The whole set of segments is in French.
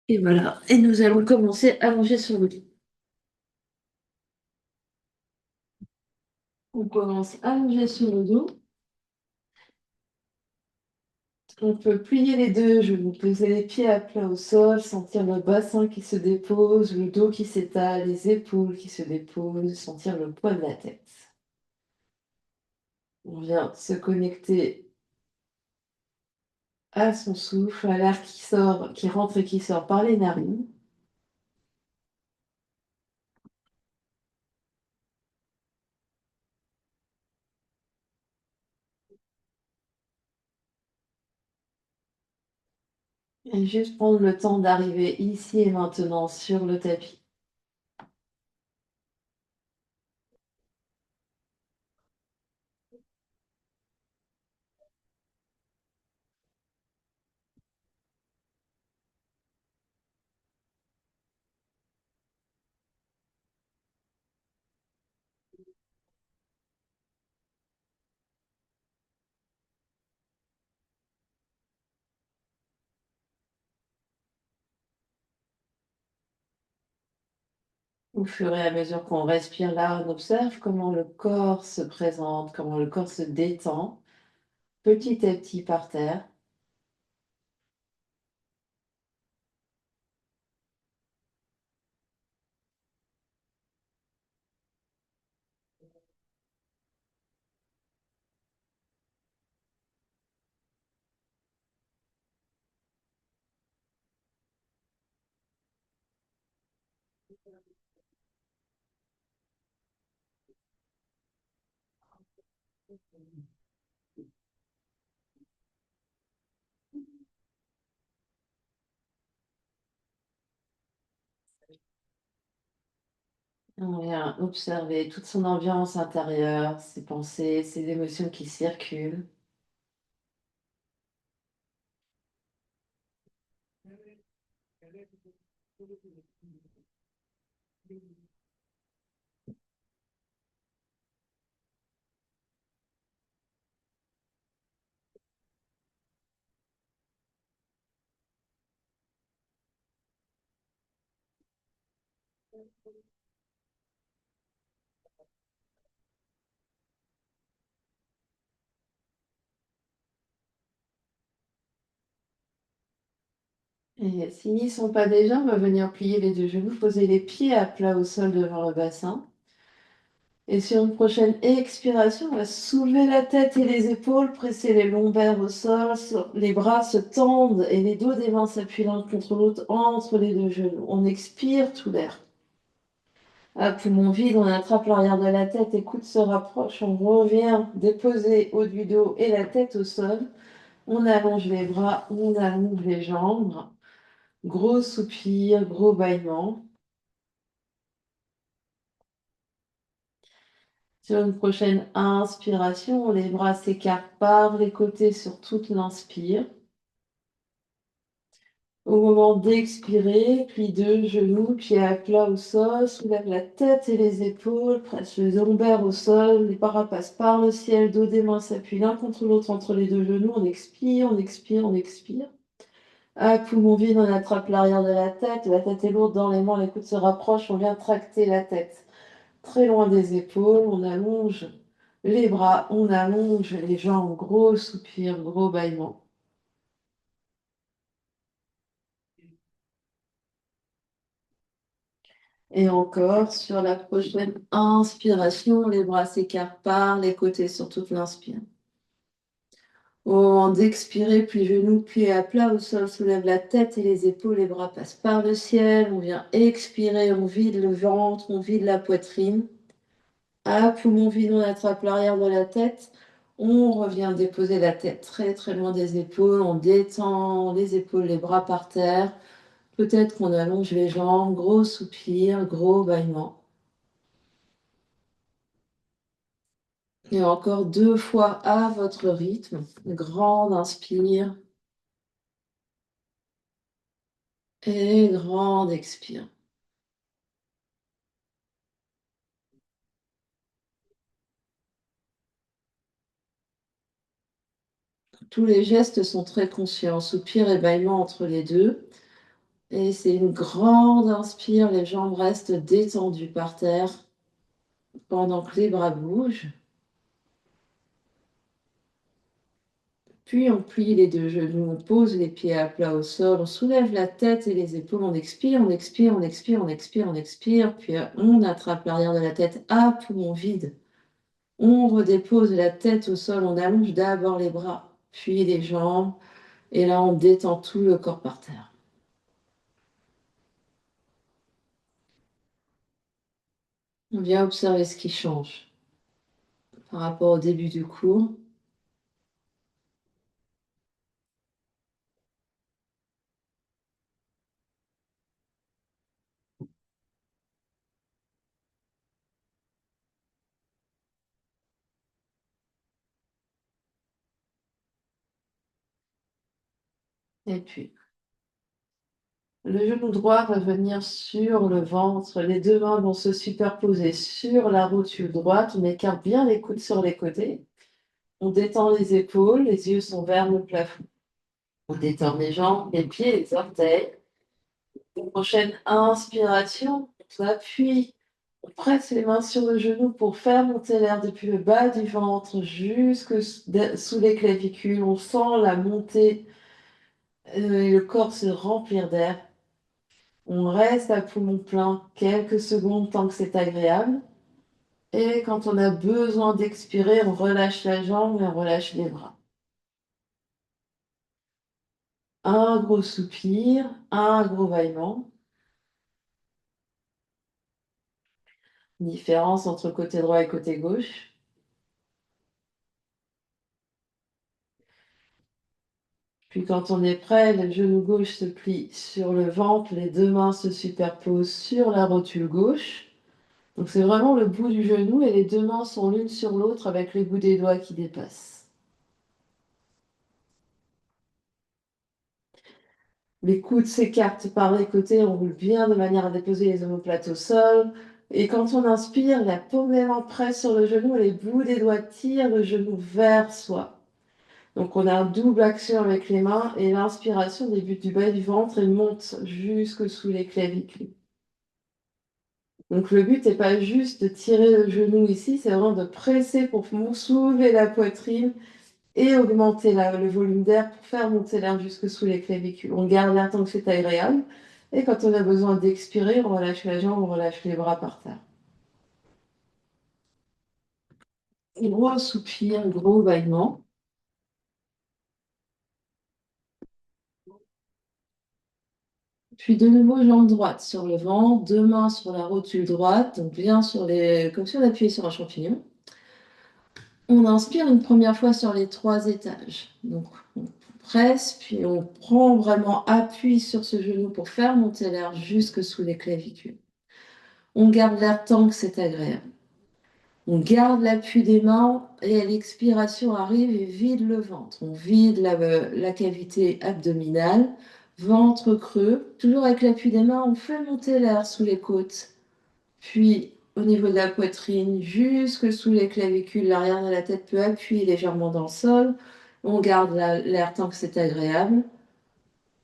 Et voilà. Et nous allons commencer à manger sur le dos. On commence à manger sur le dos. On peut plier les deux genoux, poser les pieds à plat au sol, sentir le bassin qui se dépose, le dos qui s'étale, les épaules qui se déposent, sentir le poids de la tête. On vient se connecter à son souffle, à l'air qui sort, qui rentre et qui sort par les narines. Et juste prendre le temps d'arriver ici et maintenant sur le tapis. Au fur et à mesure qu'on respire là, on observe comment le corps se présente, comment le corps se détend petit à petit par terre. On vient observer toute son ambiance intérieure, ses pensées, ses émotions qui circulent. Et s'ils n'y sont pas déjà, on va venir plier les deux genoux, poser les pieds à plat au sol devant le bassin. Et sur une prochaine expiration, on va soulever la tête et les épaules, presser les lombaires au sol, les bras se tendent et les dos des mains s'appuient l'un contre l'autre entre les deux genoux. On expire tout l'air. À poumon vide, on attrape l'arrière de la tête et coude se rapproche. On revient déposer haut du dos et la tête au sol. On allonge les bras, on allonge les jambes. Gros soupir, gros bâillement. Sur une prochaine inspiration, les bras s'écartent par les côtés sur toute l'inspire. Au moment d'expirer, plie deux genoux, pieds à plat au sol, soulève la tête et les épaules, presse les lombaires au sol, les bras passent par le ciel, dos des mains s'appuient l'un contre l'autre entre les deux genoux. On expire, on expire, on expire. À poumon vide, on attrape l'arrière de la tête est lourde dans les mains, les coudes se rapprochent, on vient tracter la tête. Très loin des épaules, on allonge les bras, on allonge les jambes, gros soupir, gros bâillement. Et encore, sur la prochaine inspiration, les bras s'écartent par les côtés sur toute l'inspire. Au moment d'expirer, puis genoux, pieds à plat au sol, soulève la tête et les épaules, les bras passent par le ciel. On vient expirer, on vide le ventre, on vide la poitrine. À poumon vide, on attrape l'arrière de la tête. On revient déposer la tête très très loin des épaules. On détend les épaules, les bras par terre. Peut-être qu'on allonge les jambes. Gros soupir, gros bâillement. Et encore deux fois à votre rythme. Grande inspire et grande expire. Tous les gestes sont très conscients. Soupir et bâillement entre les deux. Et c'est une grande inspire, les jambes restent détendues par terre pendant que les bras bougent. Puis on plie les deux genoux, on pose les pieds à plat au sol, on soulève la tête et les épaules, on expire, on expire, on expire, on expire, on expire, puis on attrape l'arrière de la tête à poumon vide. On redépose la tête au sol, on allonge d'abord les bras, puis les jambes, et là on détend tout le corps par terre. On vient observer ce qui change par rapport au début du cours. Et puis, le genou droit va venir sur le ventre, les deux mains vont se superposer sur la rotule droite, on écarte bien les coudes sur les côtés, on détend les épaules, les yeux sont vers le plafond. On détend les jambes, les pieds, les orteils. Prochaine inspiration, on appuie, on presse les mains sur le genou pour faire monter l'air depuis le bas du ventre jusque sous les clavicules. On sent la montée et le corps se remplir d'air. On reste à poumon plein quelques secondes tant que c'est agréable. Et quand on a besoin d'expirer, on relâche la jambe et on relâche les bras. Un gros soupir, un gros bâillement. Différence entre côté droit et côté gauche. Puis quand on est prêt, le genou gauche se plie sur le ventre, les deux mains se superposent sur la rotule gauche. Donc c'est vraiment le bout du genou et les deux mains sont l'une sur l'autre avec les bouts des doigts qui dépassent. Les coudes s'écartent par les côtés, on roule bien de manière à déposer les omoplates au sol. Et quand on inspire, la paume des mains presse sur le genou et les bouts des doigts tirent le genou vers soi. Donc on a un double action avec les mains et l'inspiration débute du bas du ventre et monte jusque sous les clavicules. Donc le but n'est pas juste de tirer le genou ici, c'est vraiment de presser pour soulever la poitrine et augmenter le volume d'air pour faire monter l'air jusque sous les clavicules. On garde l'air tant que c'est agréable. Et quand on a besoin d'expirer, on relâche la jambe, on relâche les bras par terre. Gros soupir, gros bâillement. Puis de nouveau, jambe droite sur le ventre, deux mains sur la rotule droite, donc bien sur comme si on appuyait sur un champignon. On inspire une première fois sur les 3 étages. Donc on presse, puis on prend vraiment appui sur ce genou pour faire monter l'air jusque sous les clavicules. On garde l'air tant que c'est agréable. On garde l'appui des mains et à l'expiration arrive et vide le ventre. On vide la cavité abdominale, ventre creux. Toujours avec l'appui des mains, on fait monter l'air sous les côtes. Puis au niveau de la poitrine, jusque sous les clavicules, l'arrière de la tête peut appuyer légèrement dans le sol. On garde l'air tant que c'est agréable.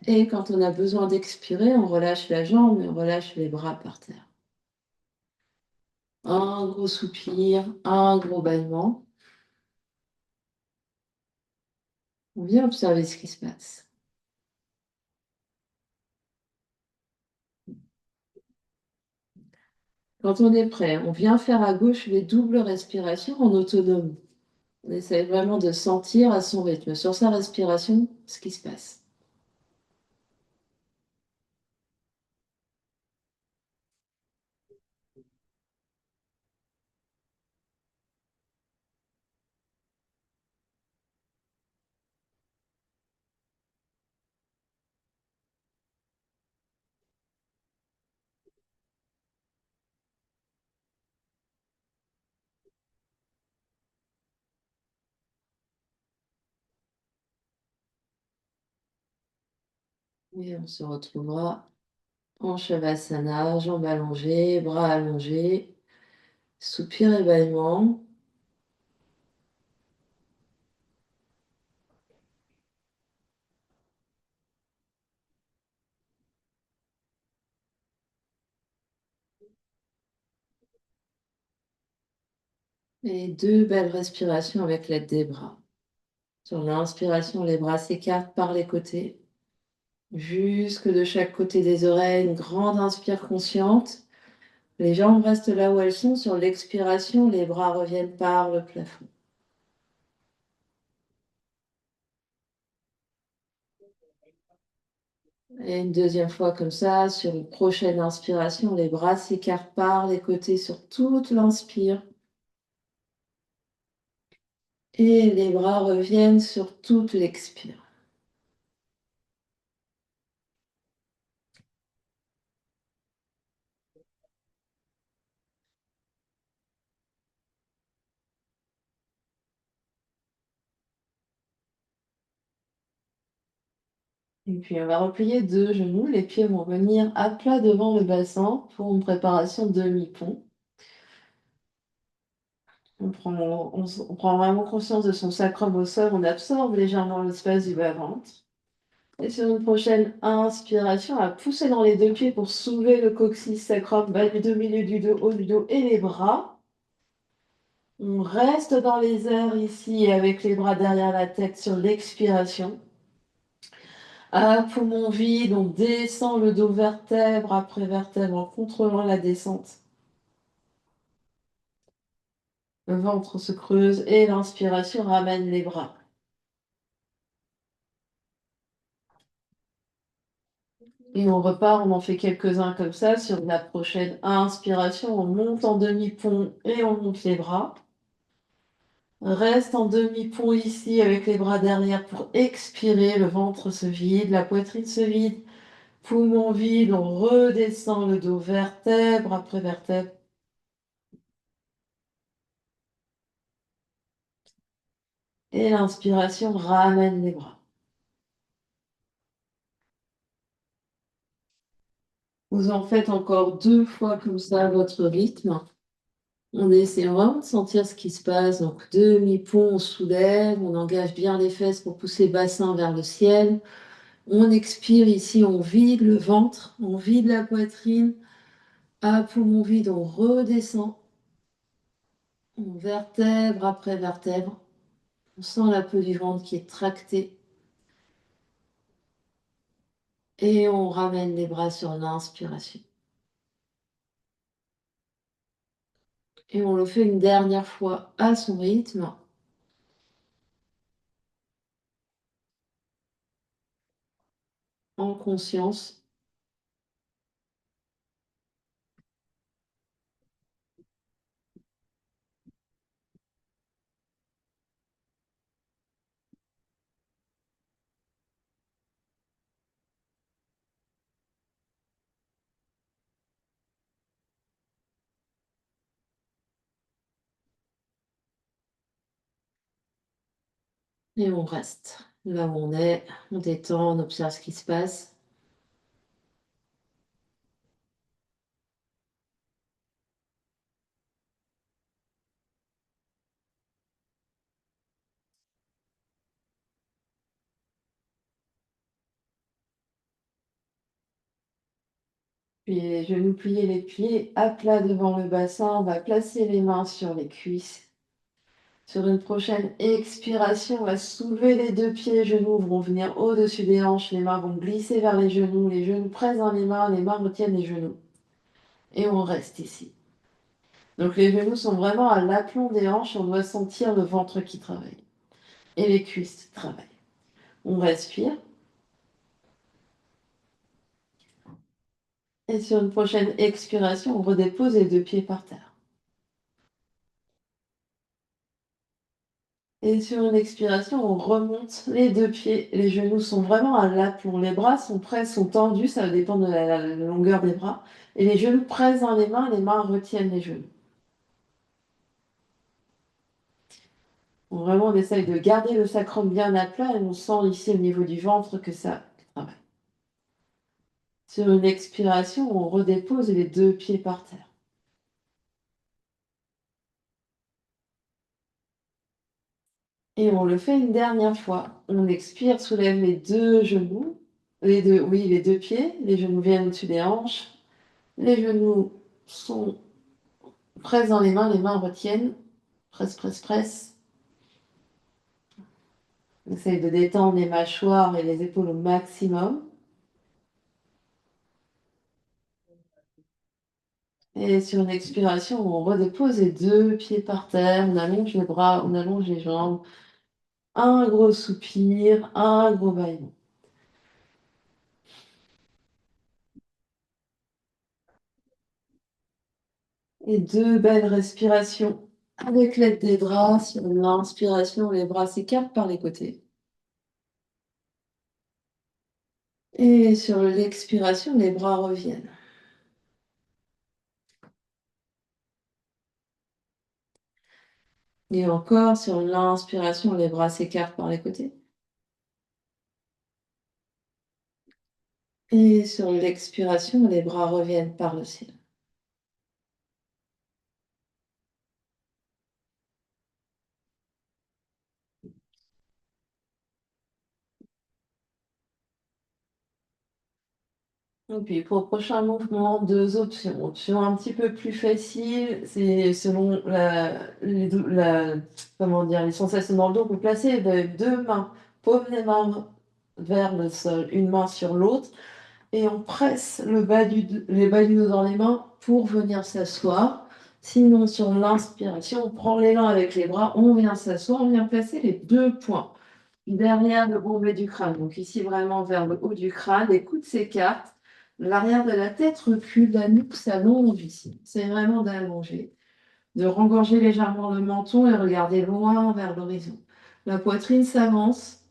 Et quand on a besoin d'expirer, on relâche la jambe et on relâche les bras par terre. Un gros soupir, un gros bâillement. On vient observer ce qui se passe. Quand on est prêt, on vient faire à gauche les doubles respirations en autonomie. On essaie vraiment de sentir à son rythme, sur sa respiration, ce qui se passe. Et on se retrouvera en Shavasana, jambes allongées, bras allongés, soupir et bâillement. Et 2 belles respirations avec l'aide des bras. Sur l'inspiration, les bras s'écartent par les côtés, jusque de chaque côté des oreilles, une grande inspire consciente. Les jambes restent là où elles sont. Sur l'expiration, les bras reviennent par le plafond. Et une deuxième fois comme ça, sur une prochaine inspiration, les bras s'écartent par les côtés sur toute l'inspire. Et les bras reviennent sur toute l'expire. Et puis on va replier 2 genoux, les pieds vont venir à plat devant le bassin pour une préparation demi-pont. On prend vraiment conscience de son sacrum au sol, on absorbe légèrement l'espace du bas-ventre. Et sur une prochaine inspiration, à pousser dans les 2 pieds pour soulever le coccyx sacrum, bas du milieu du dos, haut du dos et les bras. On reste dans les airs ici avec les bras derrière la tête sur l'expiration. À poumon vide, on descend le dos vertèbre après vertèbre en contrôlant la descente. Le ventre se creuse et l'inspiration ramène les bras. Et on repart, on en fait quelques-uns comme ça. Sur la prochaine inspiration, on monte en demi-pont et on monte les bras. Reste en demi-pont ici avec les bras derrière pour expirer. Le ventre se vide, la poitrine se vide. Poumon vide, on redescend le dos vertèbre après vertèbre. Et l'inspiration ramène les bras. Vous en faites encore 2 fois comme ça à votre rythme. On essaie vraiment de sentir ce qui se passe. Donc, demi-pont, on soulève, on engage bien les fesses pour pousser le bassin vers le ciel. On expire ici, on vide le ventre, on vide la poitrine. À poumon vide, on redescend. On vertèbre après vertèbre. On sent la peau du ventre qui est tractée. Et on ramène les bras sur l'inspiration. Et on le fait une dernière fois à son rythme. En conscience. Et on reste là où on est, on détend, on observe ce qui se passe. Puis les genoux pliés, les pieds à plat devant le bassin. On va placer les mains sur les cuisses. Sur une prochaine expiration, on va soulever les 2 pieds. Les genoux vont venir au-dessus des hanches. Les mains vont glisser vers les genoux pressent dans les mains retiennent les genoux. Et on reste ici. Donc les genoux sont vraiment à l'aplomb des hanches. On doit sentir le ventre qui travaille. Et les cuisses travaillent. On respire. Et sur une prochaine expiration, on redépose les 2 pieds par terre. Et sur une expiration, on remonte les 2 pieds. Les genoux sont vraiment à l'aplomb. Les bras sont prêts, sont tendus, ça va dépendre de la longueur des bras. Et les genoux pressent dans les mains retiennent les genoux. Donc vraiment, on essaye de garder le sacrum bien à plat et on sent ici au niveau du ventre que ça travaille. Sur une expiration, on redépose les 2 pieds par terre. Et on le fait une dernière fois. On expire, soulève les 2 genoux, les 2 pieds, les genoux viennent au-dessus des hanches, les genoux sont pressent dans les mains retiennent, Presse, presse, presse. Essaye de détendre les mâchoires et les épaules au maximum. Et sur une expiration, on redépose les deux pieds par terre, on allonge les bras, on allonge les jambes. Un gros soupir, un gros bâillement. Et deux belles respirations avec l'aide des draps. Sur l'inspiration, les bras s'écartent par les côtés. Et sur l'expiration, les bras reviennent. Et encore, sur l'inspiration, les bras s'écartent par les côtés. Et sur l'expiration, les bras reviennent par le ciel. Et puis pour le prochain mouvement, deux options. Option un petit peu plus facile, c'est selon comment dire, les sensations dans le dos. Vous placez deux mains, paume des mains vers le sol, une main sur l'autre, et on presse les bas du dos dans les mains pour venir s'asseoir. Sinon, sur l'inspiration, on prend l'élan avec les bras, on vient s'asseoir, on vient placer les deux poings derrière le bourrelet du crâne. Donc ici, vraiment vers le haut du crâne, les coudes s'écartent, l'arrière de la tête recule, la nuque s'allonge ici. C'est vraiment d'allonger, de rengorger légèrement le menton et regarder loin vers l'horizon. La poitrine s'avance,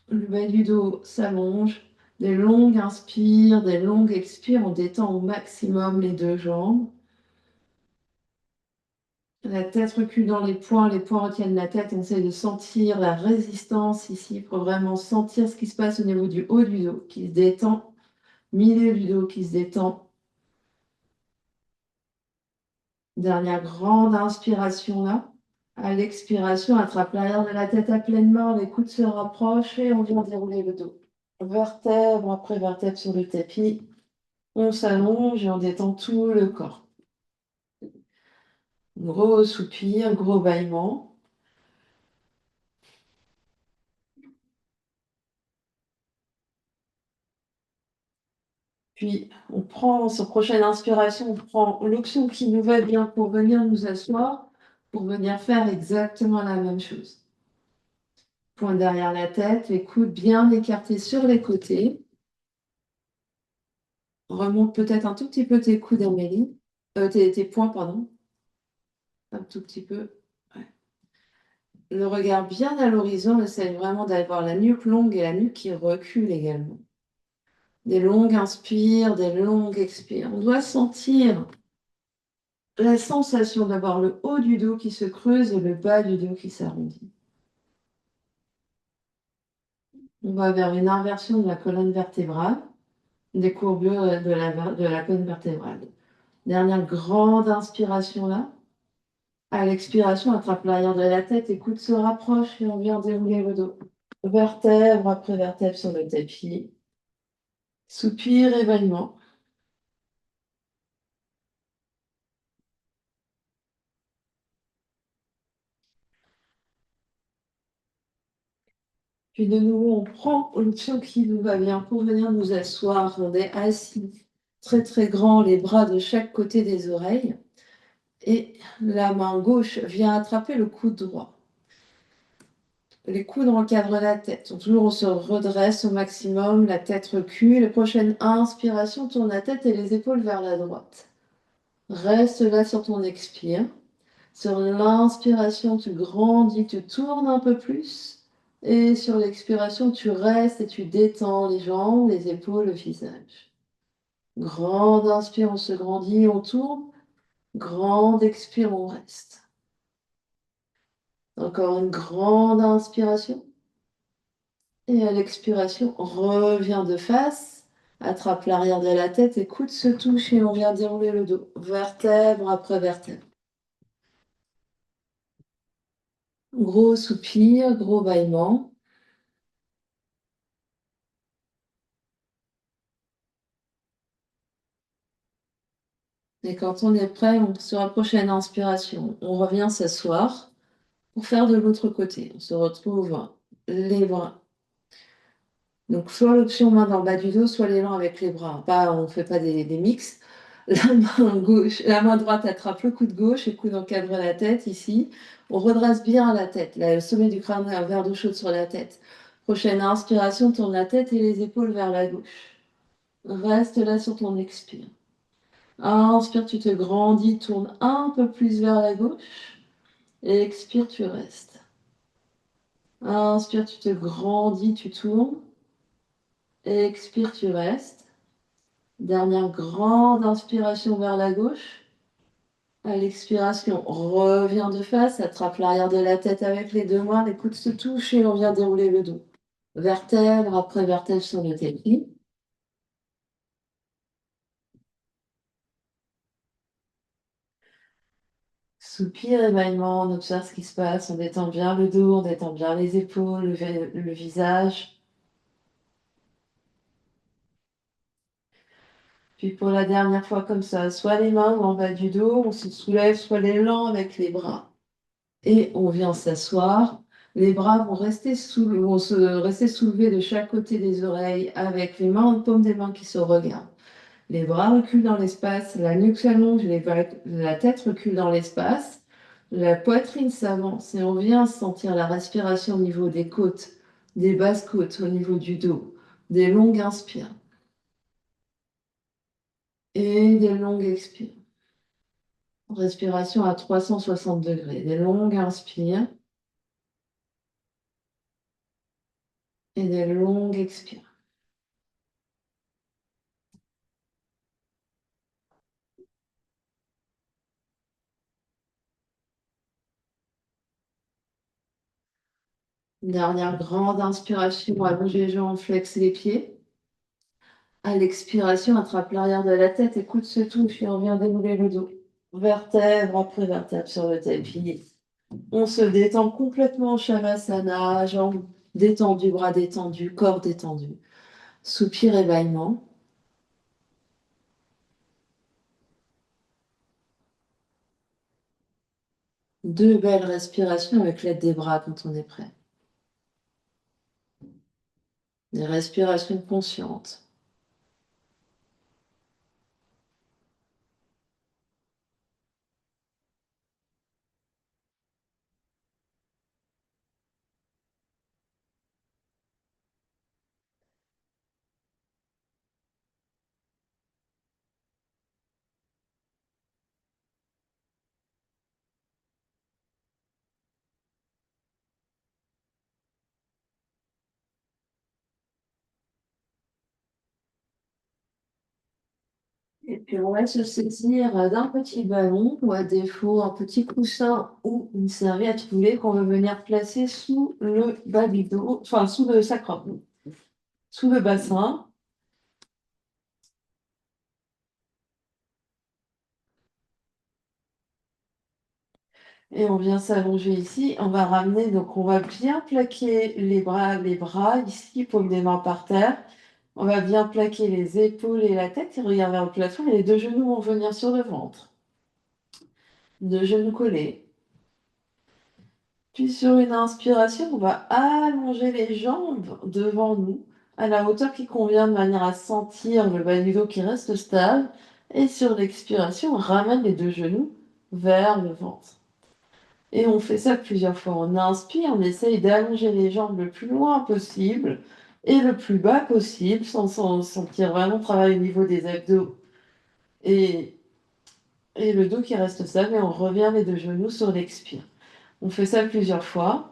le bas du dos s'allonge, des longues inspires, des longues expires, on détend au maximum les deux jambes. La tête recule dans les poings retiennent la tête. On essaie de sentir la résistance ici. Il faut vraiment sentir ce qui se passe au niveau du haut du dos qui se détend, milieu du dos qui se détend. Dernière grande inspiration là. À l'expiration, attrape l'arrière de la tête à pleine main, les coudes se rapprochent et on vient dérouler le dos. Vertèbre après vertèbre sur le tapis. On s'allonge et on détend tout le corps. Gros soupir, gros bâillement. Puis, on prend, sur prochaine inspiration, on prend l'option qui nous va bien pour venir nous asseoir, pour venir faire exactement la même chose. Point derrière la tête, les coudes bien écartés sur les côtés. Remonte peut-être un tout petit peu tes coudes, Amélie. Tes poings, pardon. Un tout petit peu. Ouais. Le regard bien à l'horizon, essaye vraiment d'avoir la nuque longue et la nuque qui recule également. Des longues inspires, des longues expires. On doit sentir la sensation d'avoir le haut du dos qui se creuse et le bas du dos qui s'arrondit. On va vers une inversion de la colonne vertébrale, des courbures de la colonne vertébrale. Dernière grande inspiration là. À l'expiration, attrape l'arrière de la tête, les coudes se rapprochent et on vient dérouler le dos. Vertèbre après vertèbre sur le tapis. Soupir, évaluement. Puis de nouveau, on prend l'option qui nous va bien pour venir nous asseoir. On est assis, très très grand, les bras de chaque côté des oreilles. Et la main gauche vient attraper le coude droit. Les coudes encadrent la tête. Donc, toujours on se redresse au maximum, la tête recule. Prochaine inspiration, tourne la tête et les épaules vers la droite. Reste là sur ton expire. Sur l'inspiration, tu grandis, tu tournes un peu plus. Et sur l'expiration, tu restes et tu détends les jambes, les épaules, le visage. Grande inspire, on se grandit, on tourne. Grande expire, on reste. Encore une grande inspiration. Et à l'expiration, reviens de face. Attrape l'arrière de la tête et coude se touche et on vient dérouler le dos. Vertèbre après vertèbre. Gros soupir, gros bâillement. Et quand on est prêt, sur la prochaine inspiration, on revient s'asseoir pour faire de l'autre côté. On se retrouve les bras. Donc, soit l'option main dans le bas du dos, soit l'élan avec les bras. Pas, on ne fait pas des mix. La main gauche, la main droite attrape le coude gauche, le coude encadre la tête ici. On redresse bien la tête. Là, le sommet du crâne, un verre d'eau chaude sur la tête. Prochaine inspiration, tourne la tête et les épaules vers la gauche. Reste là sur ton expire. Inspire, tu te grandis, tourne un peu plus vers la gauche. Et expire, tu restes. Inspire, tu te grandis, tu tournes. Et expire, tu restes. Dernière grande inspiration vers la gauche. À l'expiration, reviens de face, attrape l'arrière de la tête avec les deux mains, les coudes se touchent et on vient dérouler le dos. Vertèbre après vertèbre sur le tapis. Soupir, émaillement, on observe ce qui se passe, on détend bien le dos, on détend bien les épaules, le visage. Puis pour la dernière fois comme ça, soit les mains en bas du dos, on se soulève, soit l'élan avec les bras. Et on vient s'asseoir. Les bras vont rester soulevés de chaque côté des oreilles avec les mains en paume des mains qui se regardent. Les bras reculent dans l'espace, la nuque s'allonge, la tête recule dans l'espace, la poitrine s'avance et on vient sentir la respiration au niveau des côtes, des basses côtes, au niveau du dos, des longues inspires et des longues expires. Respiration à 360 degrés, des longues inspires et des longues expires. Dernière grande inspiration, allonge les jambes, flexe les pieds. À l'expiration, attrape l'arrière de la tête, écoute se touche et on vient dérouler le dos. Vertèbre après vertèbre sur le tapis. On se détend complètement, Shavasana, jambes détendues, bras détendus, corps détendu. Soupir et bâillement. Deux belles respirations avec l'aide des bras quand on est prêt. Des respirations conscientes. Et puis on va se saisir d'un petit ballon ou à défaut un petit coussin ou une serviette roulée qu'on veut venir placer sous le bas du dos, enfin sous le sacrum, sous le bassin. Et on vient s'allonger ici. On va ramener, donc on va bien plaquer les bras ici, paume des mains par terre. On va bien plaquer les épaules et la tête et regarder vers le plafond. Et les deux genoux vont venir sur le ventre. Deux genoux collés. Puis sur une inspiration, on va allonger les jambes devant nous à la hauteur qui convient de manière à sentir le bas du dos qui reste stable. Et sur l'expiration, on ramène les deux genoux vers le ventre. Et on fait ça plusieurs fois. On inspire, on essaye d'allonger les jambes le plus loin possible et le plus bas possible sans sentir vraiment travailler au niveau des abdos et, et le dos qui reste stable. Et on revient les deux genoux sur l'expire. On fait ça plusieurs fois.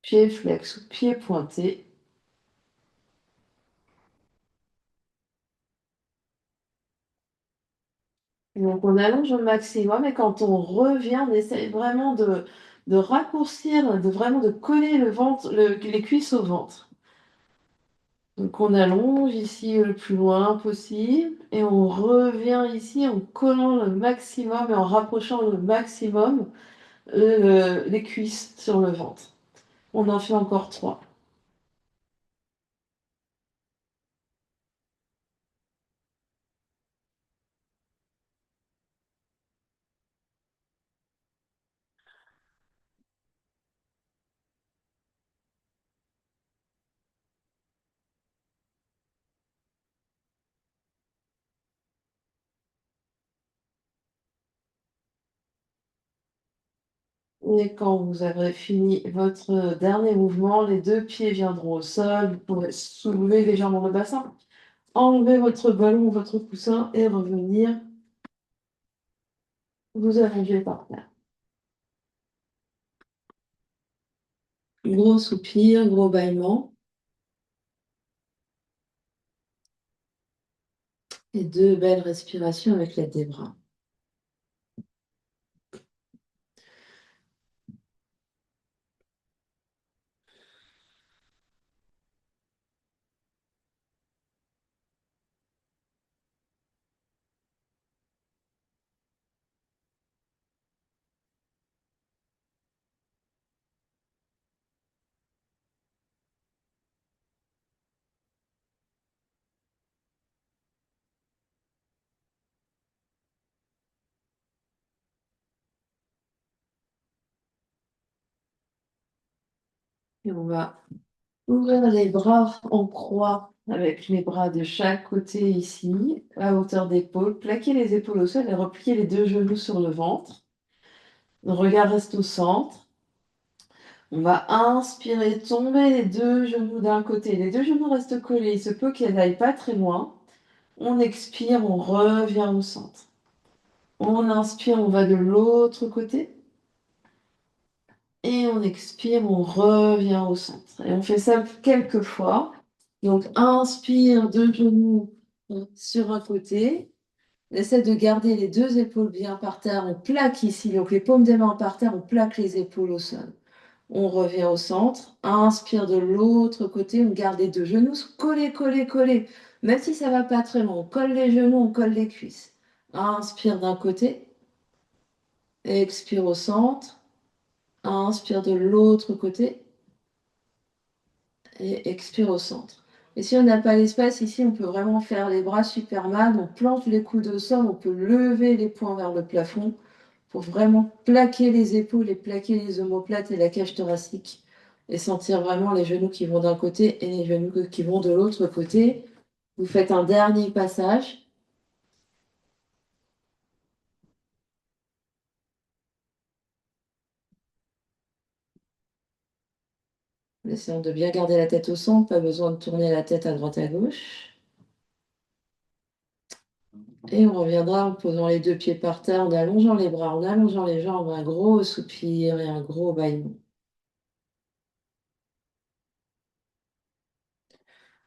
Pied flex ou pied pointé. Donc on allonge au maximum et quand on revient, on essaye vraiment de raccourcir, vraiment de coller le ventre, les cuisses au ventre. Donc on allonge ici le plus loin possible et on revient ici en collant le maximum et en rapprochant le maximum les cuisses sur le ventre. On en fait encore 3. Et quand vous aurez fini votre dernier mouvement, les 2 pieds viendront au sol. Vous pourrez soulever légèrement le bassin, enlever votre ballon ou votre coussin et revenir vous allonger par terre. Gros soupir, gros bâillement. Et 2 belles respirations avec l'aide des bras. Et on va ouvrir les bras en croix avec les bras de chaque côté ici, à hauteur d'épaule. Plaquer les épaules au sol et replier les 2 genoux sur le ventre. Le regard reste au centre. On va inspirer, tomber les 2 genoux d'un côté. Les 2 genoux restent collés. Il se peut qu'elles n'aillent pas très loin. On expire, on revient au centre. On inspire, on va de l'autre côté. Et on expire, on revient au centre. Et on fait ça quelques fois. Donc, inspire, 2 genoux sur un côté. Essaie de garder les 2 épaules bien par terre. On plaque ici, donc les paumes des mains par terre, on plaque les épaules au sol. On revient au centre. Inspire de l'autre côté, on garde les 2 genoux collés, collés, collés. Même si ça va pas très loin, on colle les genoux, on colle les cuisses. Inspire d'un côté. Expire au centre. Inspire de l'autre côté. Et expire au centre. Et si on n'a pas l'espace ici, on peut vraiment faire les bras Superman. On plante les coudes au sol, on peut lever les poings vers le plafond pour vraiment plaquer les épaules et plaquer les omoplates et la cage thoracique et sentir vraiment les genoux qui vont d'un côté et les genoux qui vont de l'autre côté. Vous faites un dernier passage. Essayons de bien garder la tête au centre, pas besoin de tourner la tête à droite à gauche. Et on reviendra en posant les 2 pieds par terre, en allongeant les bras, en allongeant les jambes, un gros soupir et un gros bâillement.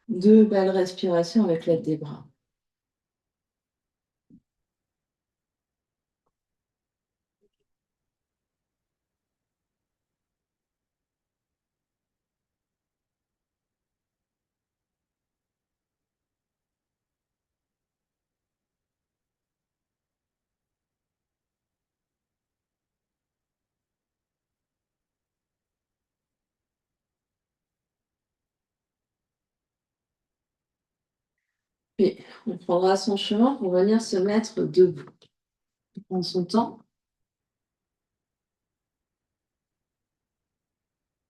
2 belles respirations avec l'aide des bras. Puis on prendra son chemin pour venir se mettre debout. On prend son temps.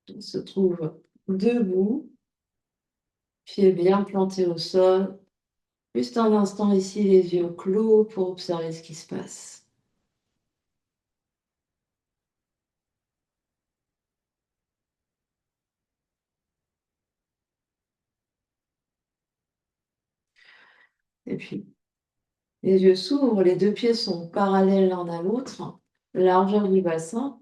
On se trouve debout, pieds bien plantés au sol. Juste un instant ici, les yeux clos pour observer ce qui se passe. Et puis, les yeux s'ouvrent, les 2 pieds sont parallèles l'un à l'autre, largeur du bassin.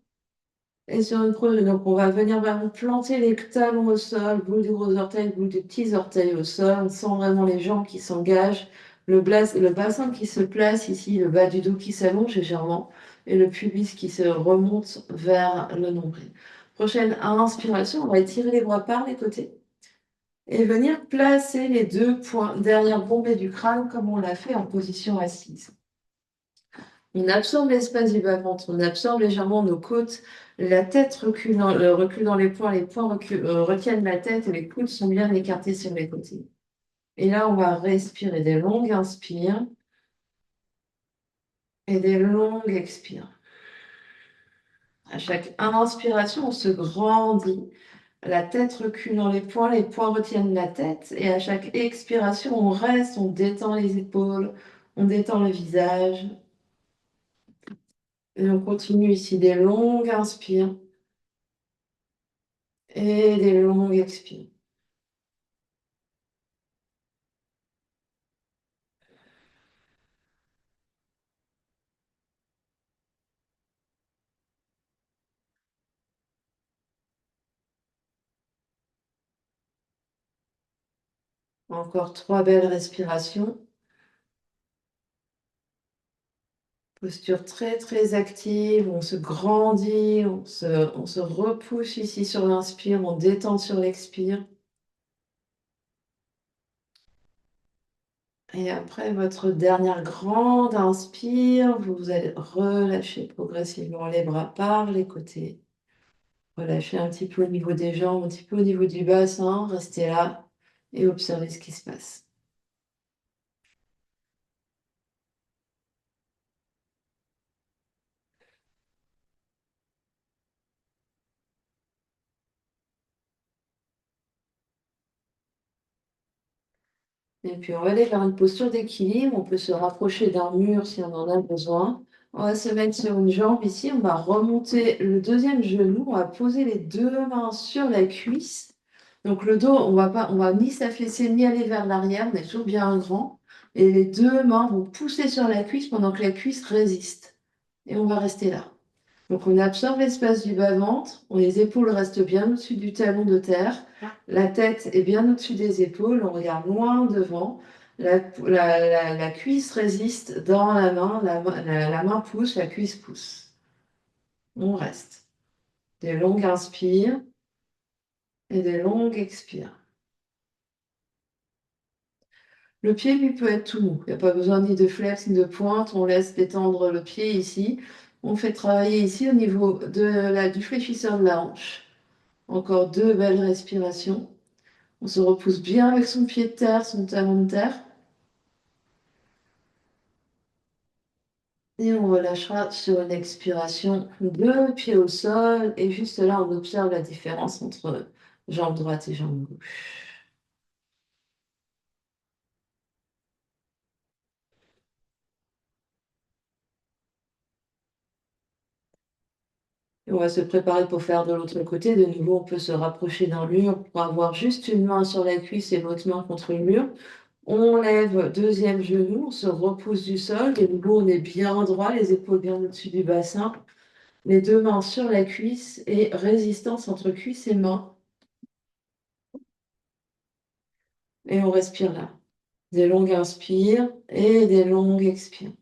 Et sur une prochaine, donc on va venir vraiment planter les talons au sol, bout du gros orteil, bout des petits orteils au sol. On sent vraiment les jambes qui s'engagent, le bassin qui se place ici, le bas du dos qui s'allonge légèrement et le pubis qui se remonte vers le nombril. Prochaine inspiration, on va étirer les bras par les côtés et venir placer les 2 points derrière bombée du crâne comme on l'a fait en position assise. On absorbe l'espace du bas-ventre, on absorbe légèrement nos côtes, la tête recule dans les poings retiennent la tête et les coudes sont bien écartés sur les côtés. Et là, on va respirer des longues inspires et des longues expires. À chaque inspiration, on se grandit. La tête recule dans les poings retiennent la tête. Et à chaque expiration, on reste, on détend les épaules, on détend le visage. Et on continue ici des longues inspires et des longues expires. Encore 3 belles respirations. Posture très très active, on se grandit, on se repousse ici sur l'inspire, on détend sur l'expire. Et après votre dernière grande inspire, vous allez relâcher progressivement les bras par les côtés. Relâchez un petit peu au niveau des jambes, un petit peu au niveau du bassin, restez là et observez ce qui se passe. Et puis on va aller vers une posture d'équilibre, on peut se rapprocher d'un mur si on en a besoin. On va se mettre sur une jambe ici, on va remonter le deuxième genou, on va poser les deux mains sur la cuisse. Donc le dos, on va ni s'affaisser ni aller vers l'arrière, on est toujours bien grand. Et les deux mains vont pousser sur la cuisse pendant que la cuisse résiste. Et on va rester là. Donc on absorbe l'espace du bas-ventre, les épaules restent bien au-dessus du talon de terre, la tête est bien au-dessus des épaules, on regarde loin devant, la cuisse résiste dans la main, la main pousse, la cuisse pousse. On reste. Des longues inspires et des longues expires. Le pied, lui, peut être tout mou. Il n'y a pas besoin ni de flex ni de pointe. On laisse détendre le pied ici. On fait travailler ici au niveau du fléchisseur de la hanche. Encore 2 belles respirations. On se repousse bien avec son pied de terre, son talon de terre. Et on relâchera sur une expiration, deux pieds au sol. Et juste là, on observe la différence entre jambe droite et jambe gauche. Et on va se préparer pour faire de l'autre côté. De nouveau, on peut se rapprocher d'un mur pour avoir juste une main sur la cuisse et l'autre main contre le mur. On lève deuxième genou, on se repousse du sol. Et de nouveau, on est bien droit, les épaules bien au-dessus du bassin. Les deux mains sur la cuisse et résistance entre cuisse et main. Et on respire là. Des longues inspires et des longues expires.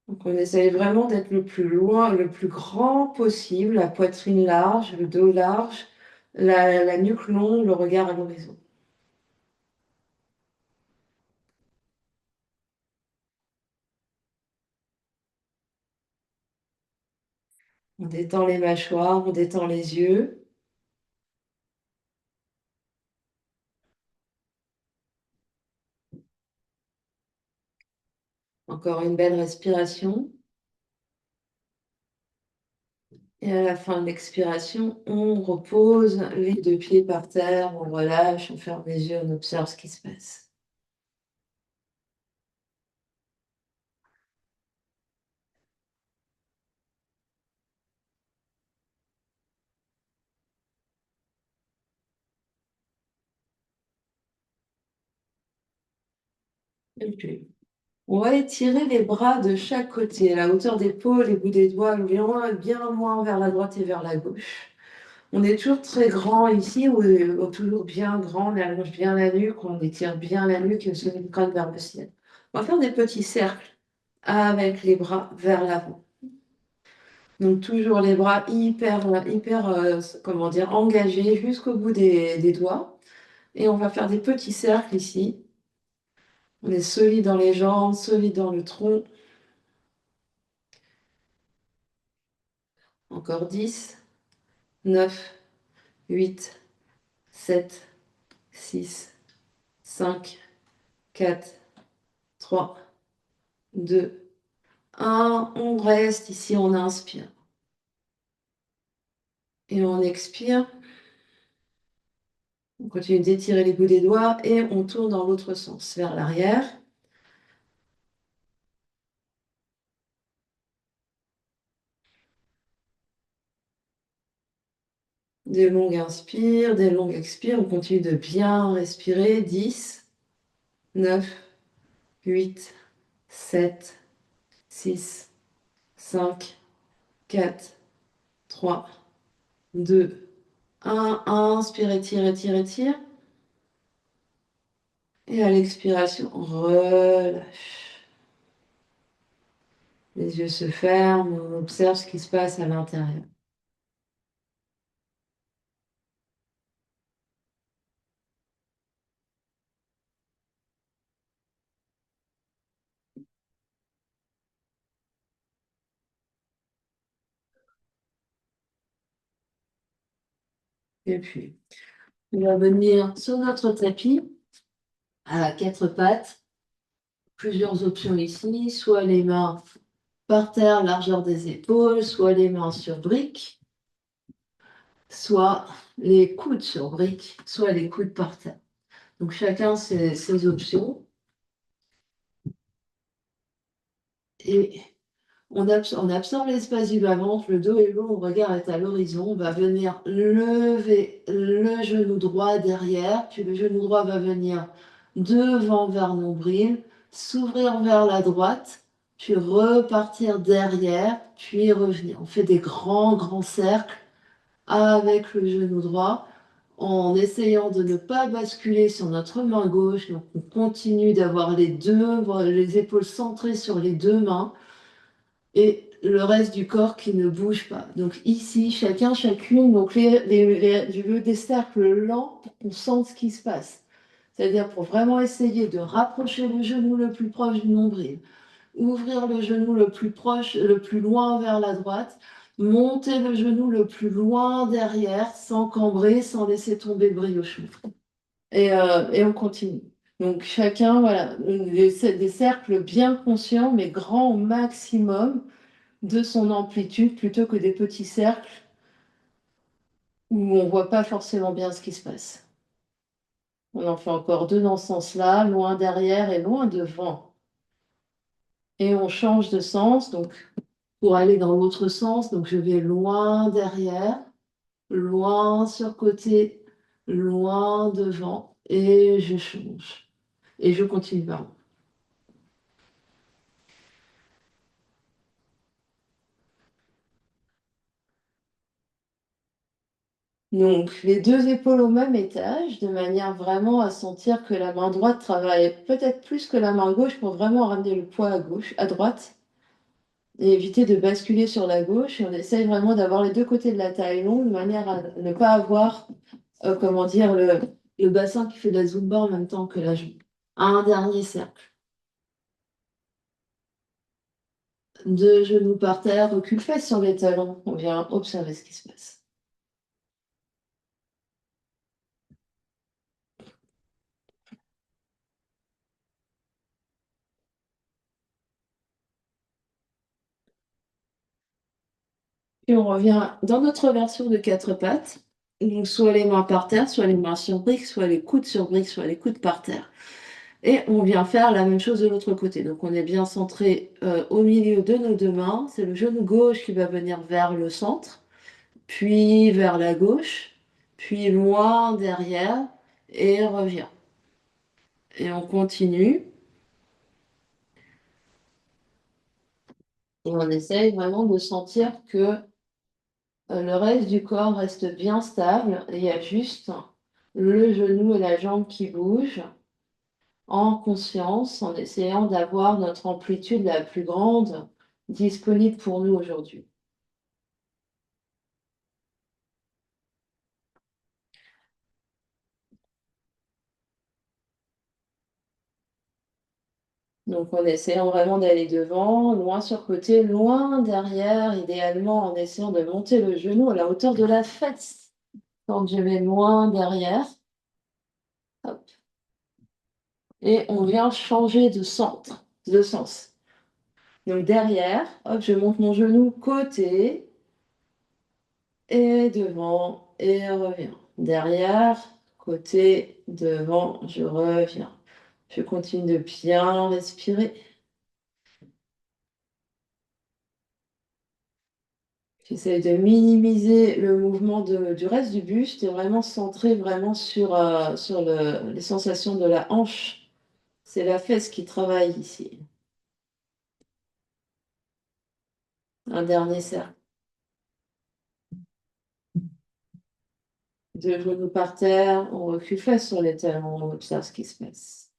Donc on essaye vraiment d'être le plus loin, le plus grand possible, la poitrine large, le dos large, la nuque longue, le regard à l'horizon. On détend les mâchoires, on détend les yeux. Encore une belle respiration. Et à la fin de l'expiration, on repose les deux pieds par terre, on relâche, on ferme les yeux, on observe ce qui se passe. Et puis, on va étirer les bras de chaque côté, à la hauteur d'épaule, les bouts des doigts bien loin vers la droite et vers la gauche. On est toujours très grand ici, on est toujours bien grand, on allonge bien la nuque, on étire bien la nuque et on se met le crâne vers le ciel. On va faire des petits cercles avec les bras vers l'avant. Donc toujours les bras comment dire, engagés jusqu'au bout des doigts. Et on va faire des petits cercles ici. On est solide dans les jambes, solide dans le tronc. Encore 10, 9, 8, 7, 6, 5, 4, 3, 2, 1. On reste ici, on inspire. Et on expire. On continue d'étirer les bouts des doigts et on tourne dans l'autre sens, vers l'arrière. Des longues inspires, des longues expires. On continue de bien respirer. 10, 9, 8, 7, 6, 5, 4, 3, 2, 1. Inspire, étire, étire, étire. Et à l'expiration, relâche. Les yeux se ferment, on observe ce qui se passe à l'intérieur. Et puis, on va venir sur notre tapis à quatre pattes. Plusieurs options ici, soit les mains par terre, largeur des épaules, soit les mains sur briques, soit les coudes sur briques, soit les coudes par terre. Donc chacun ses options. Et on absorbe l'espace du bas-ventre, le dos est long, le regard est à l'horizon. On va venir lever le genou droit derrière, puis le genou droit va venir devant vers nombril, s'ouvrir vers la droite, puis repartir derrière, puis revenir. On fait des grands cercles avec le genou droit en essayant de ne pas basculer sur notre main gauche. Donc on continue d'avoir les épaules centrées sur les deux mains et le reste du corps qui ne bouge pas. Donc ici, chacun, chacune, donc je veux des cercles lents pour qu'on sente ce qui se passe. C'est-à-dire pour vraiment essayer de rapprocher le genou le plus proche du nombril, ouvrir le genou le plus proche, le plus loin vers la droite, monter le genou le plus loin derrière, sans cambrer, sans laisser tomber le briochon. Et on continue. Donc chacun, voilà, des cercles bien conscients, mais grands au maximum de son amplitude, plutôt que des petits cercles où on ne voit pas forcément bien ce qui se passe. On en fait encore deux dans ce sens-là, loin derrière et loin devant. Et on change de sens, donc pour aller dans l'autre sens, donc je vais loin derrière, loin sur côté, loin devant, et je change. Et je continue vers haut. Donc, les deux épaules au même étage, de manière vraiment à sentir que la main droite travaille peut-être plus que la main gauche pour vraiment ramener le poids à gauche, à droite, et éviter de basculer sur la gauche. Et on essaye vraiment d'avoir les deux côtés de la taille longue, de manière à ne pas avoir, comment dire, le bassin qui fait de la zumba en même temps que la jambe. Un dernier cercle. Deux genoux par terre, recule fesses sur les talons. On vient observer ce qui se passe. Puis on revient dans notre version de quatre pattes. Donc soit les mains par terre, soit les mains sur briques, soit les coudes sur briques, soit les coudes par terre. Et on vient faire la même chose de l'autre côté. Donc on est bien centré au milieu de nos deux mains. C'est le genou gauche qui va venir vers le centre, puis vers la gauche, puis loin derrière et revient. Et on continue. Et on essaye vraiment de sentir que le reste du corps reste bien stable et il y a juste le genou et la jambe qui bougent en conscience, en essayant d'avoir notre amplitude la plus grande disponible pour nous aujourd'hui. Donc en essayant vraiment d'aller devant, loin sur le côté, loin derrière, idéalement en essayant de monter le genou à la hauteur de la fesse. Quand je vais loin derrière, hop, et on vient changer de centre, de sens. Donc derrière, hop, je monte mon genou côté et devant et reviens. Derrière, côté, devant, je reviens. Je continue de bien respirer. J'essaie de minimiser le mouvement du reste du buste et vraiment centrer vraiment sur les sensations de la hanche. C'est la fesse qui travaille ici. Un dernier cercle. Deux genoux par terre, on recule face sur les talons, on observe ce qui se passe.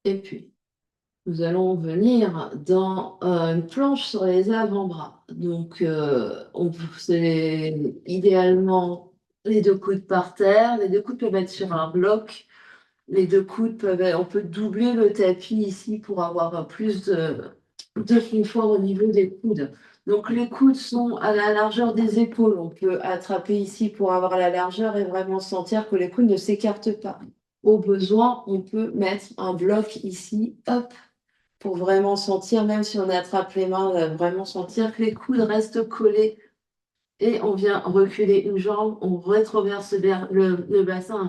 Et puis, nous allons venir dans une planche sur les avant-bras. Donc, c'est idéalement les deux coudes par terre. Les deux coudes peuvent être sur un bloc. Les deux coudes on peut doubler le tapis ici pour avoir plus de confort au niveau des coudes. Donc, les coudes sont à la largeur des épaules. On peut attraper ici pour avoir la largeur et vraiment sentir que les coudes ne s'écartent pas. Au besoin, on peut mettre un bloc ici, hop, pour vraiment sentir, même si on attrape les mains, vraiment sentir que les coudes restent collés et on vient reculer une jambe, on rétroverse vers le bassin,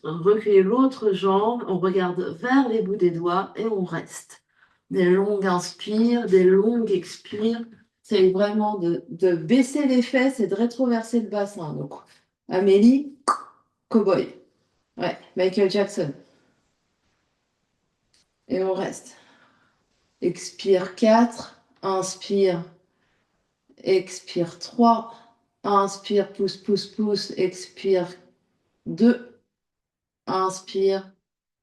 reculer l'autre jambe, on regarde vers les bouts des doigts et on reste. Des longues inspires, des longues expires. C'est vraiment de baisser les fesses et de rétroverser le bassin. Donc, Amélie, cowboy. Ouais, Michael Jackson. Et on reste. Expire 4, inspire. Expire 3, inspire, pousse, pousse, pousse, expire 2, inspire,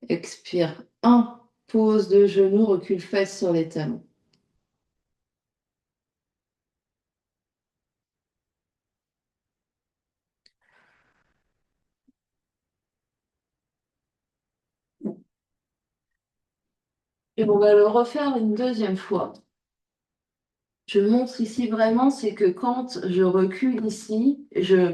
expire 1, pose de genoux, recule fesses sur les talons. Et on va le refaire une deuxième fois. Je montre ici vraiment, c'est que quand je recule ici,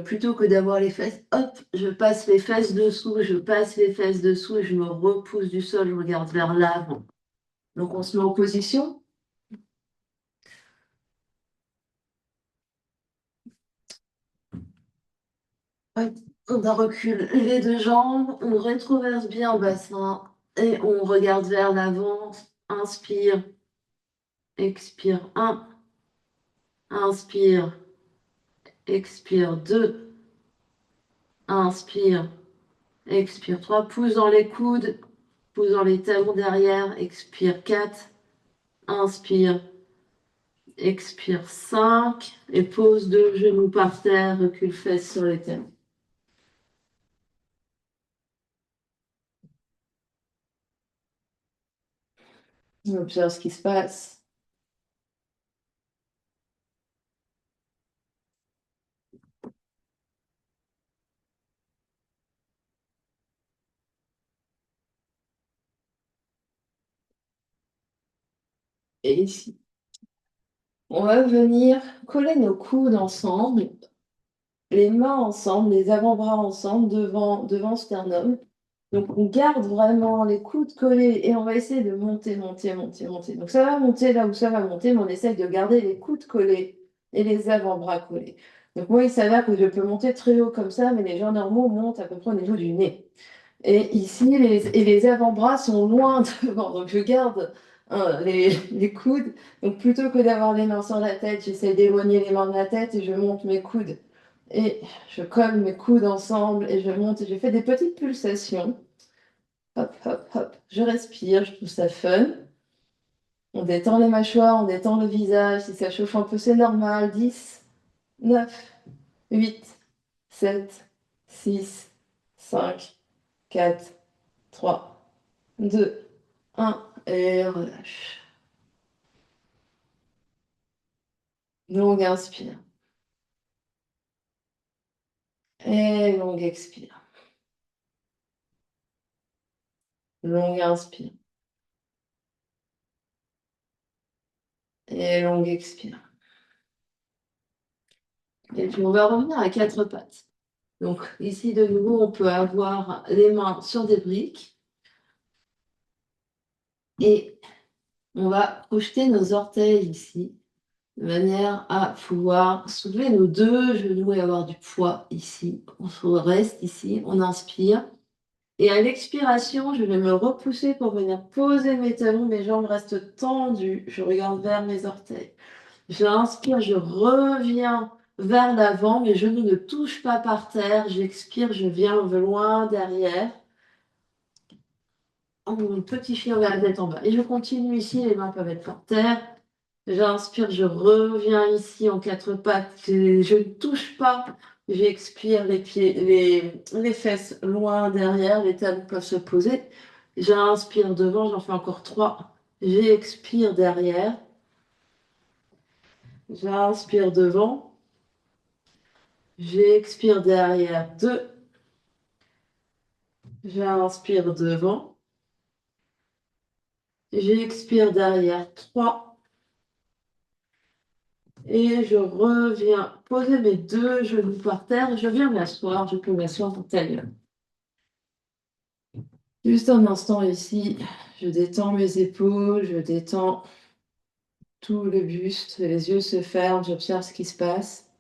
plutôt que d'avoir les fesses, hop, je passe les fesses dessous, je passe les fesses dessous et je me repousse du sol, je regarde vers l'avant. Donc on se met en position. Ouais, on recule les deux jambes, on rétroverse bien le bassin et on regarde vers l'avant. Inspire, expire 1, inspire, expire 2, inspire, expire 3, pouce dans les coudes, pouce dans les talons derrière, expire 4, inspire, expire 5 et pose deux genoux par terre, recule fesses sur les talons. On observe ce qui se passe. Et ici, on va venir coller nos coudes ensemble, les mains ensemble, les avant-bras ensemble, devant sternum. Donc, on garde vraiment les coudes collés et on va essayer de monter, monter, monter, monter. Donc, ça va monter là où ça va monter, mais on essaye de garder les coudes collés et les avant-bras collés. Donc, moi, il s'avère que je peux monter très haut comme ça, mais les gens normaux montent à peu près au niveau du nez. Et ici, les avant-bras sont loin devant. Donc, je garde les coudes. Donc, plutôt que d'avoir les mains sur la tête, j'essaie d'éloigner les mains de la tête et je monte mes coudes. Et je colle mes coudes ensemble et je monte et je fais des petites pulsations. Hop, hop, hop. Je respire, je trouve ça fun. On détend les mâchoires, on détend le visage. Si ça chauffe un peu, c'est normal. 10, 9, 8, 7, 6, 5, 4, 3, 2, 1. Et relâche. Longue inspire. Et longue expire. Longue inspire. Et longue expire. Et puis on va revenir à quatre pattes. Donc ici de nouveau, on peut avoir les mains sur des briques. Et on va projeter nos orteils ici, de manière à pouvoir soulever nos deux genoux et avoir du poids ici. On reste ici, on inspire. Et à l'expiration, je vais me repousser pour venir poser mes talons, mes jambes restent tendues. Je regarde vers mes orteils. J'inspire, je reviens vers l'avant, mes genoux ne touchent pas par terre. J'expire, je viens loin derrière. En petit chien vers la tête en bas. Et je continue ici, les mains peuvent être par terre. J'inspire, je reviens ici en quatre pattes. Je ne touche pas. J'expire les pieds, les fesses loin derrière. Les talons peuvent se poser. J'inspire devant, j'en fais encore trois. J'expire derrière. J'inspire devant. J'expire derrière. Deux. J'inspire devant. J'expire derrière. Trois. Et je reviens poser mes deux genoux par terre. Je viens m'asseoir. Je peux m'asseoir en tailleur. Juste un instant ici, je détends mes épaules, je détends tout le buste, les yeux se ferment, j'observe ce qui se passe.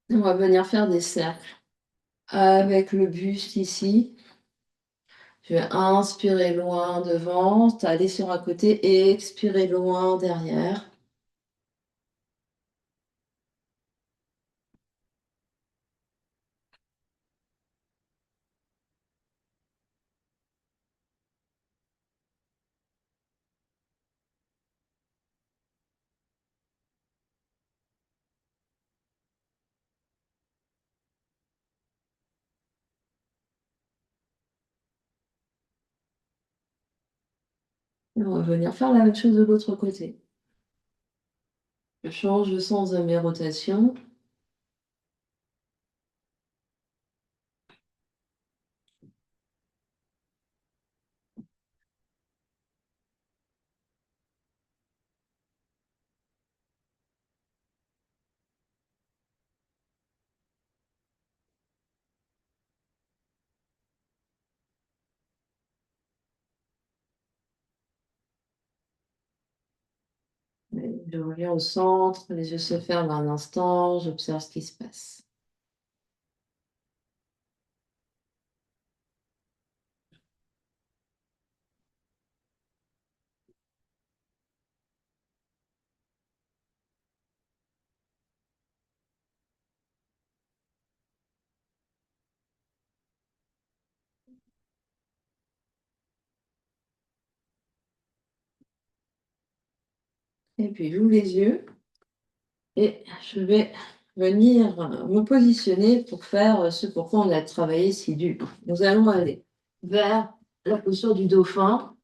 On va venir faire des cercles avec le buste ici. Je vais inspirer loin devant, aller sur un côté et expirer loin derrière. Et on va venir faire la même chose de l'autre côté. Je change le sens de mes rotations. Je reviens au centre, les yeux se ferment un instant, j'observe ce qui se passe. Et puis j'ouvre les yeux. Et je vais venir me positionner pour faire ce pourquoi on a travaillé si dur. Nous allons aller vers la posture du dauphin,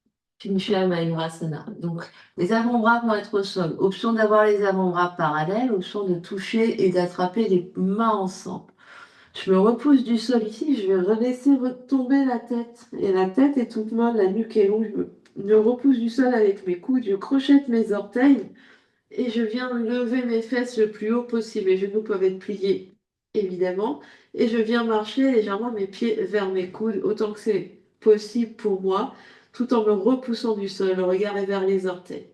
Pincha Mayurasana. Donc, les avant-bras vont être au sol. Option d'avoir les avant-bras parallèles, option de toucher et d'attraper les mains ensemble. Je me repousse du sol ici, je vais laisser tomber la tête. Et la tête est toute molle, la nuque est longue. Je me repousse du sol avec mes coudes, je crochette mes orteils. Et je viens lever mes fesses le plus haut possible. Les genoux peuvent être pliés, évidemment. Et je viens marcher légèrement mes pieds vers mes coudes, autant que c'est possible pour moi, tout en me repoussant du sol. Le regard est vers les orteils.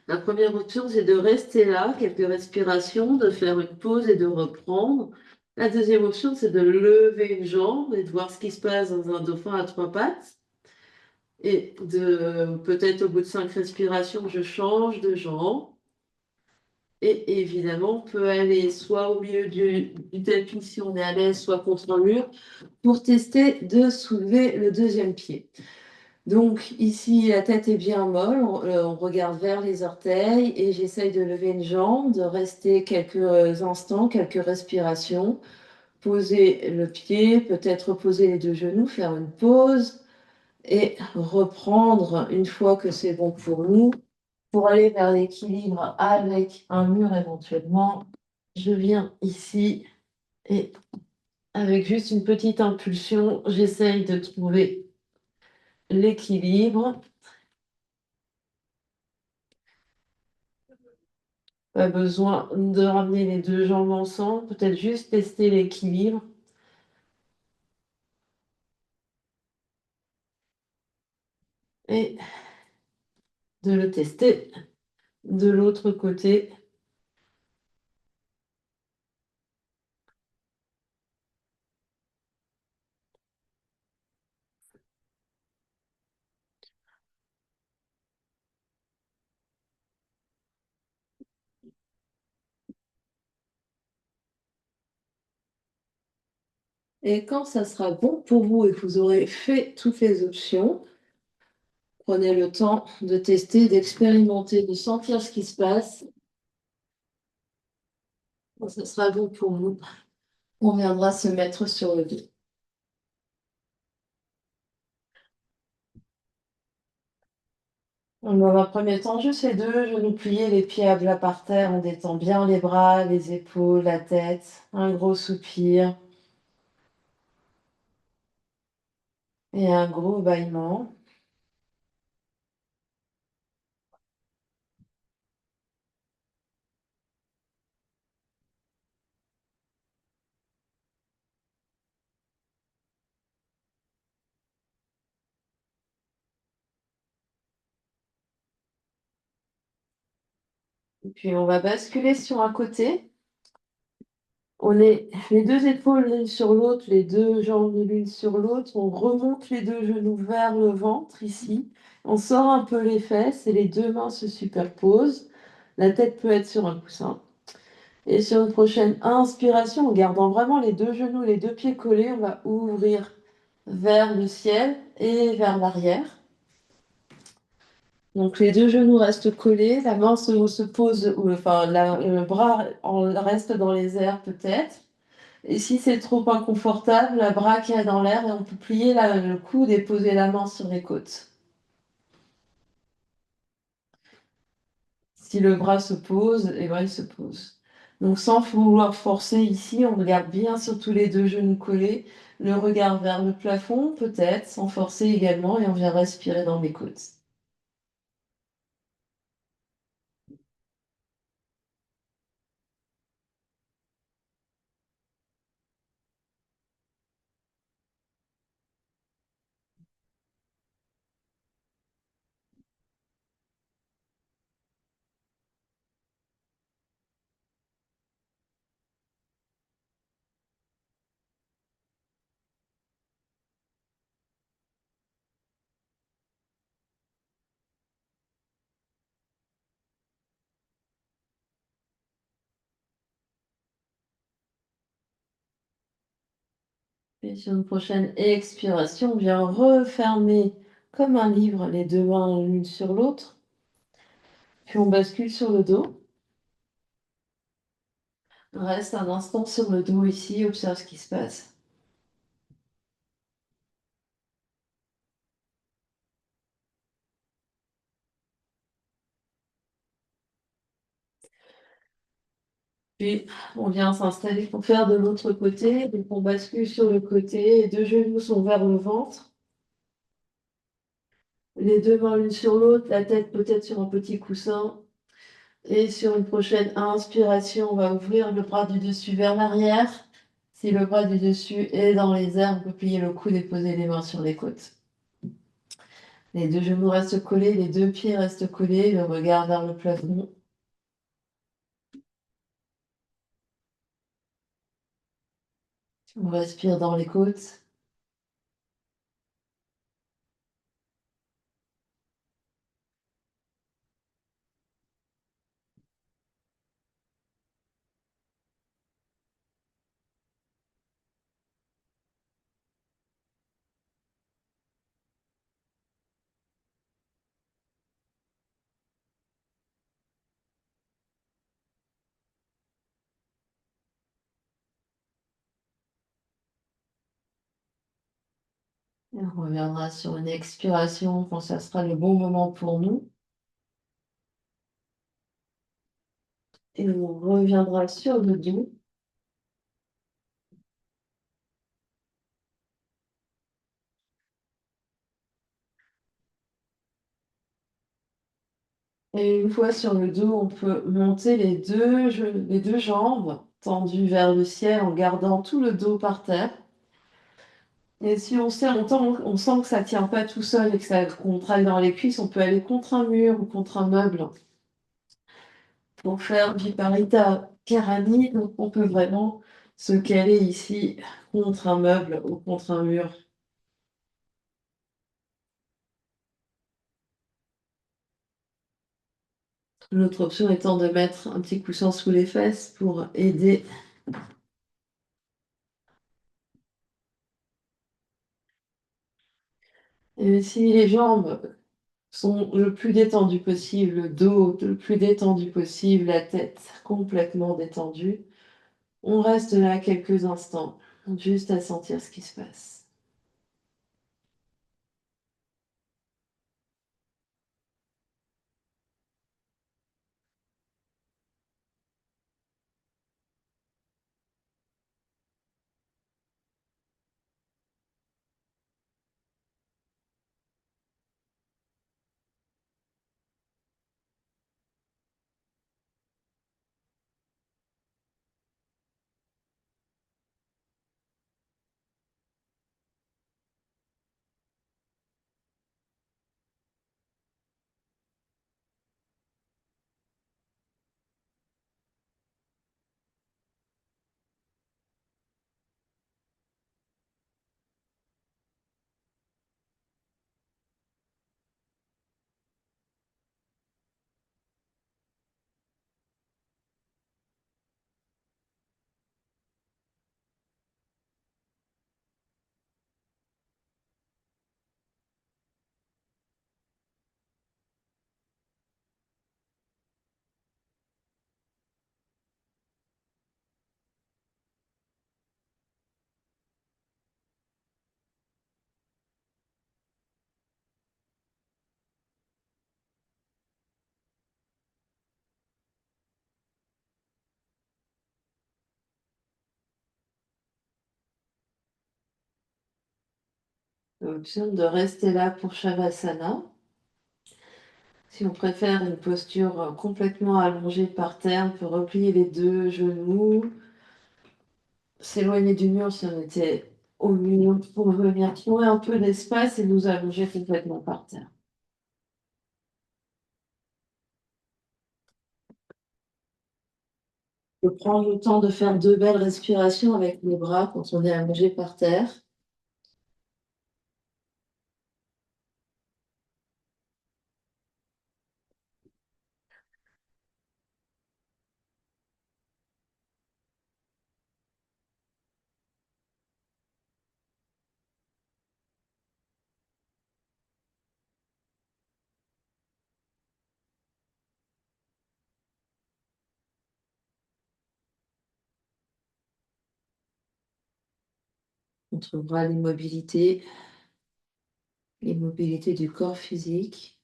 La première option, c'est de rester là, quelques respirations, de faire une pause et de reprendre. La deuxième option, c'est de lever une jambe et de voir ce qui se passe dans un dauphin à trois pattes. Et de peut-être au bout de 5 respirations, je change de jambe. Et évidemment, on peut aller soit au milieu du tapis si on est à l'aise, soit contre un mur, pour tester de soulever le deuxième pied. Donc ici, la tête est bien molle, on regarde vers les orteils et j'essaye de lever une jambe, de rester quelques instants, quelques respirations poser le pied, peut-être poser les deux genoux, faire une pause et reprendre une fois que c'est bon pour nous, pour aller vers l'équilibre avec un mur éventuellement. Je viens ici et avec juste une petite impulsion, j'essaye de trouver l'équilibre. Pas besoin de ramener les deux jambes ensemble, peut-être juste tester l'équilibre. Et de le tester de l'autre côté. Et quand ça sera bon pour vous et que vous aurez fait toutes les options, prenez le temps de tester, d'expérimenter, de sentir ce qui se passe. Quand ça sera bon pour vous, on viendra se mettre sur le dos. Dans un premier temps, juste les deux genoux pliés, les pieds à plat par terre. On détend bien les bras, les épaules, la tête. Un gros soupir et un gros bâillement. Et puis on va basculer sur un côté. On est les deux épaules l'une sur l'autre, les deux jambes l'une sur l'autre. On remonte les deux genoux vers le ventre ici. On sort un peu les fesses et les deux mains se superposent. La tête peut être sur un coussin. Et sur une prochaine inspiration, en gardant vraiment les deux genoux, les deux pieds collés, on va ouvrir vers le ciel et vers l'arrière. Donc les deux genoux restent collés, la main se pose, ou enfin le bras reste dans les airs peut-être. Et si c'est trop inconfortable, la bras qui est dans l'air et on peut plier le coude et poser la main sur les côtes. Si le bras se pose, et ben il se pose. Donc sans vouloir forcer ici, on regarde bien sur tous les deux genoux collés, le regard vers le plafond peut-être, sans forcer également, et on vient respirer dans les côtes. Et sur une prochaine expiration, on vient refermer comme un livre les deux mains l'une sur l'autre, puis on bascule sur le dos. Reste un instant sur le dos ici, observe ce qui se passe. Puis on vient s'installer pour faire de l'autre côté. Donc on bascule sur le côté, les deux genoux sont vers le ventre. Les deux mains l'une sur l'autre, la tête peut-être sur un petit coussin. Et sur une prochaine inspiration, on va ouvrir le bras du dessus vers l'arrière. Si le bras du dessus est dans les airs, on peut plier le coude et poser les mains sur les côtes. Les deux genoux restent collés, les deux pieds restent collés, le regard vers le plafond. On respire dans les côtes. Et on reviendra sur une expiration quand ça sera le bon moment pour nous. Et on reviendra sur le dos. Et une fois sur le dos, on peut monter les deux jambes tendues vers le ciel en gardant tout le dos par terre. Et si on sait, on sent que ça tient pas tout seul et que ça contracte dans les cuisses, on peut aller contre un mur ou contre un meuble pour faire Viparita Karani. Donc on peut vraiment se caler ici contre un meuble ou contre un mur. L'autre option étant de mettre un petit coussin sous les fesses pour aider. Et si les jambes sont le plus détendues possible, le dos le plus détendu possible, la tête complètement détendue, on reste là quelques instants, juste à sentir ce qui se passe. L'option de rester là pour Shavasana. Si on préfère une posture complètement allongée par terre, on peut replier les deux genoux, s'éloigner du mur si on était au mur pour venir trouver un peu d'espace et nous allonger complètement par terre. On peut prendre le temps de faire deux belles respirations avec les bras quand on est allongé par terre. On trouvera l'immobilité du corps physique.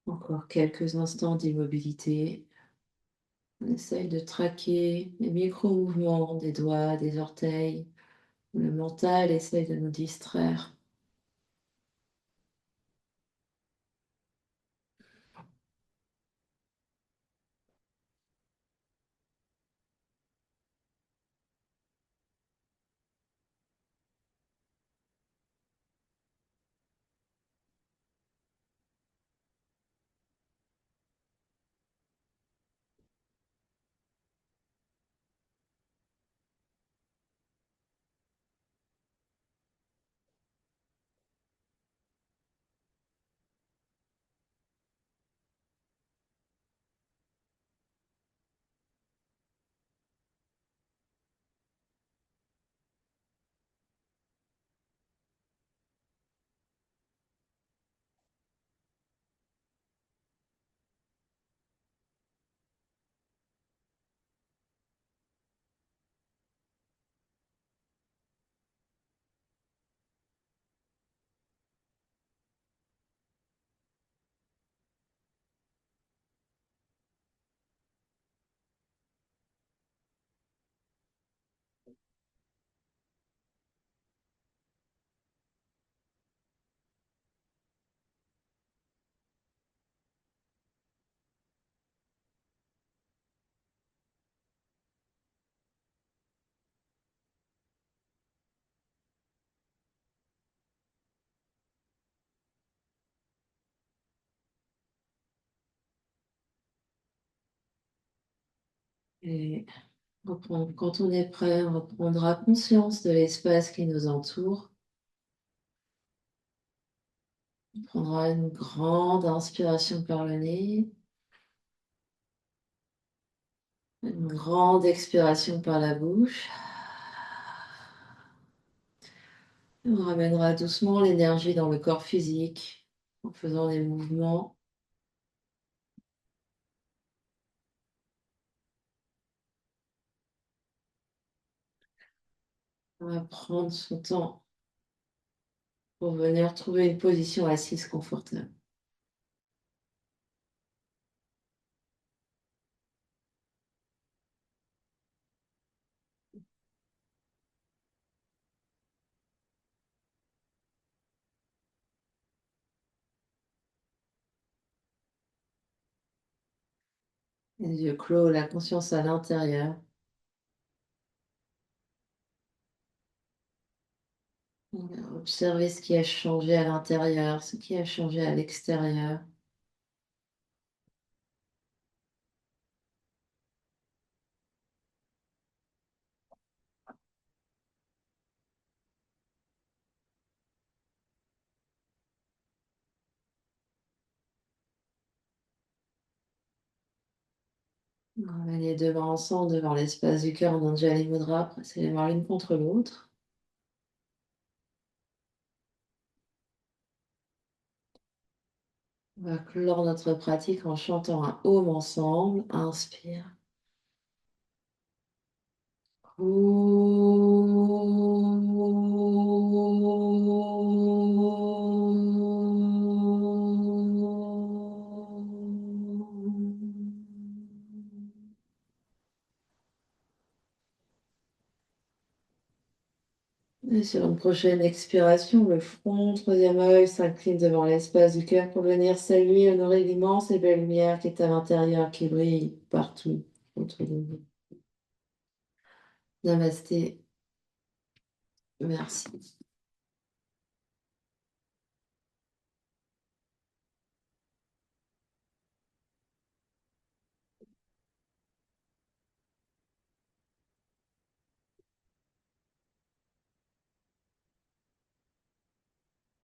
Encore quelques instants d'immobilité. On essaye de traquer les micro-mouvements des doigts, des orteils. Le mental essaye de nous distraire. Et quand on est prêt, on reprendra conscience de l'espace qui nous entoure. On prendra une grande inspiration par le nez, une grande expiration par la bouche. On ramènera doucement l'énergie dans le corps physique en faisant des mouvements. On va prendre son temps pour venir trouver une position assise confortable. Les yeux clos, la conscience à l'intérieur. On va observer ce qui a changé à l'intérieur, ce qui a changé à l'extérieur. On met les deux mains ensemble devant l'espace du cœur en Anjali Mudra, presser les mains l'une contre l'autre. On va clore notre pratique en chantant un home ensemble. Inspire. Et sur une prochaine expiration, le front, troisième œil s'incline devant l'espace du cœur pour venir saluer, honorer l'immense et belle lumière qui est à l'intérieur, qui brille partout autour de nous. Namasté. Merci.